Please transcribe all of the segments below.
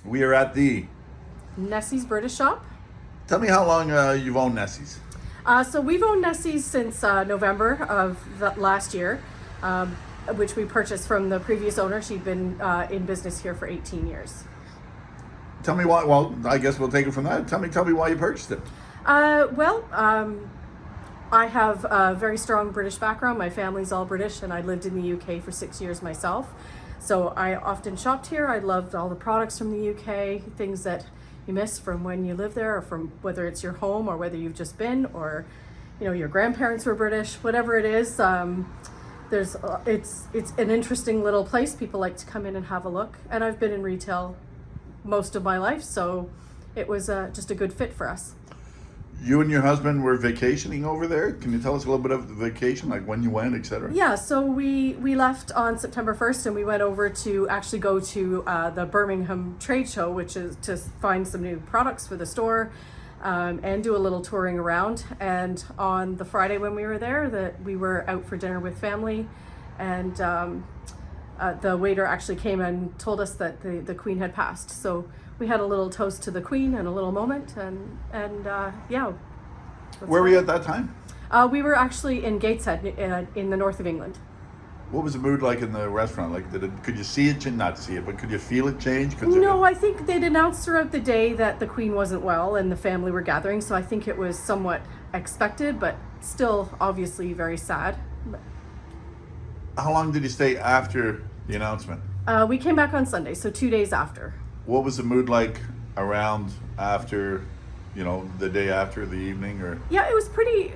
We are at the. Nessies British shop. Tell me how long you've owned Nessies. So we've owned Nessies since November of last year, which we purchased from the previous owner. She'd been in business here for 18 years. Tell me why. Well, I guess we'll take it from that. Tell me why you purchased it. I have a very strong British background. My family's all British, and I lived in the UK for 6 years myself. So I often shopped here. I loved all the products from the UK, things that you miss from when you live there, or from whether it's your home or whether you've just been, or your grandparents were British. Whatever it is, it's an interesting little place. People like to come in and have a look. And I've been in retail most of my life, so it was just a good fit for us. You and your husband were vacationing over there. Can you tell us a little bit of the vacation, like when you went, etc.? Yeah, so we left on September 1st, and we went over to actually go to the Birmingham trade show, which is to find some new products for the store, and do a little touring around. And on the Friday when we were there, we were out for dinner with family, and the waiter actually came and told us that the Queen had passed. So we had a little toast to the Queen and a little moment, and yeah. Where were you at that time? We were actually in Gateshead in the north of England. What was the mood like in the restaurant? Like, could you see it, not see it, but could you feel it change? No, I think they'd announced throughout the day that the Queen wasn't well and the family were gathering, so I think it was somewhat expected, but still obviously very sad. How long did you stay after the announcement? We came back on Sunday, so 2 days after. What was the mood like around after, the day after, the evening, or? Yeah, it was pretty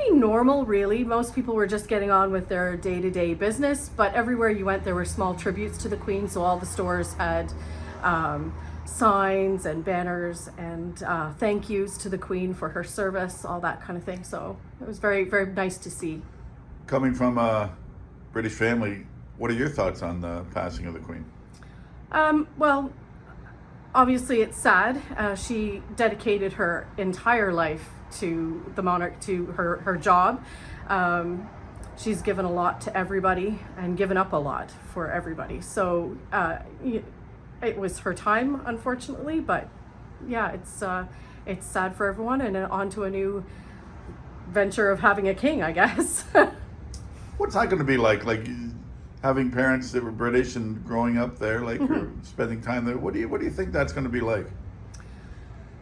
normal, really. Most people were just getting on with their day-to-day business, but everywhere you went, there were small tributes to the Queen. So all the stores had signs and banners and thank yous to the Queen for her service, all that kind of thing. So it was very, very nice to see. Coming from a British family, what are your thoughts on the passing of the Queen? Well, obviously it's sad. She dedicated her entire life to the monarch, to her job. She's given a lot to everybody and given up a lot for everybody. So it was her time, unfortunately, but yeah, it's sad for everyone, and on to a new venture of having a king, I guess. What's that going to be like? Like having parents that were British and growing up there, like or spending time there. What do you think that's going to be like?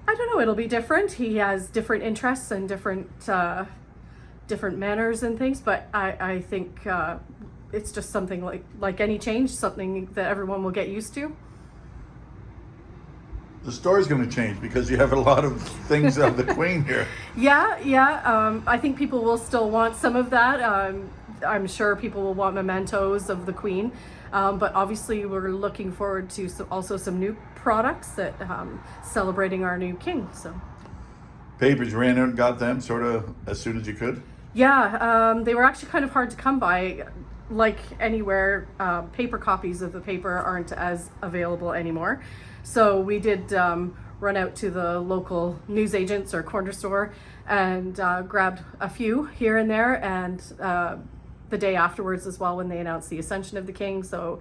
I don't know. It'll be different. He has different interests and different manners and things, but I think it's just something like any change, something that everyone will get used to. The story's going to change because you have a lot of things of the Queen here. Yeah. I think people will still want some of that. I'm sure people will want mementos of the Queen, but obviously we're looking forward to also some new products that celebrating our new king. So Papers, ran out and got them sort of as soon as you could? Yeah, they were actually kind of hard to come by. Like anywhere, paper copies of the paper aren't as available anymore. So we did run out to the local newsagents or corner store and grabbed a few here and there, and the day afterwards as well when they announced the Ascension of the King. So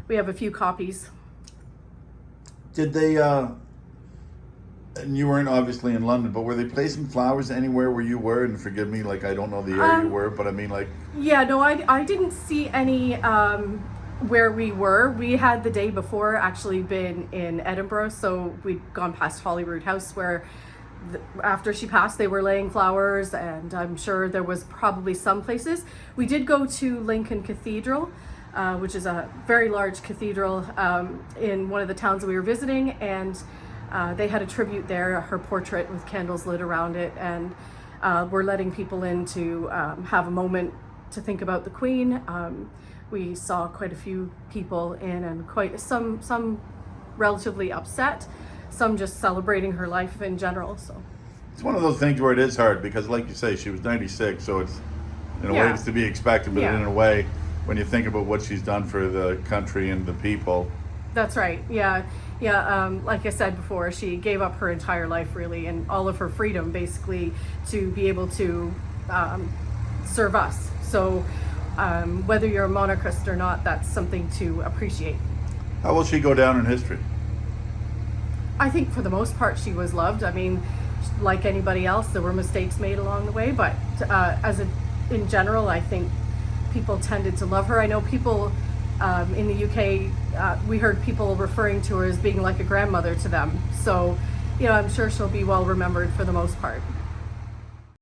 we have a few copies. Did they, and you weren't obviously in London, but were they placing flowers anywhere where you were? And forgive me, like I don't know the area you were, but I mean like... Yeah, no, I didn't see any where we were. We had the day before actually been in Edinburgh, so we'd gone past Holyrood House where after she passed they were laying flowers, and I'm sure there was probably some places. We did go to Lincoln Cathedral, which is a very large cathedral in one of the towns that we were visiting, and they had a tribute there, her portrait with candles lit around it, and we're letting people in to have a moment to think about the Queen. We saw quite a few people in, and quite some relatively upset, some just celebrating her life in general. So it's one of those things where it is hard because, like you say, she was 96, so it's in a way it's to be expected, but in a way, when you think about what she's done for the country and the people. That's right. Yeah. Like I said before, she gave up her entire life, really, and all of her freedom, basically, to be able to serve us. So whether you're a monarchist or not, that's something to appreciate. How will she go down in history? I think for the most part she was loved. I mean, like anybody else, there were mistakes made along the way, but in general, I think people tended to love her. I know people in the UK, we heard people referring to her as being like a grandmother to them. So, I'm sure she'll be well remembered for the most part.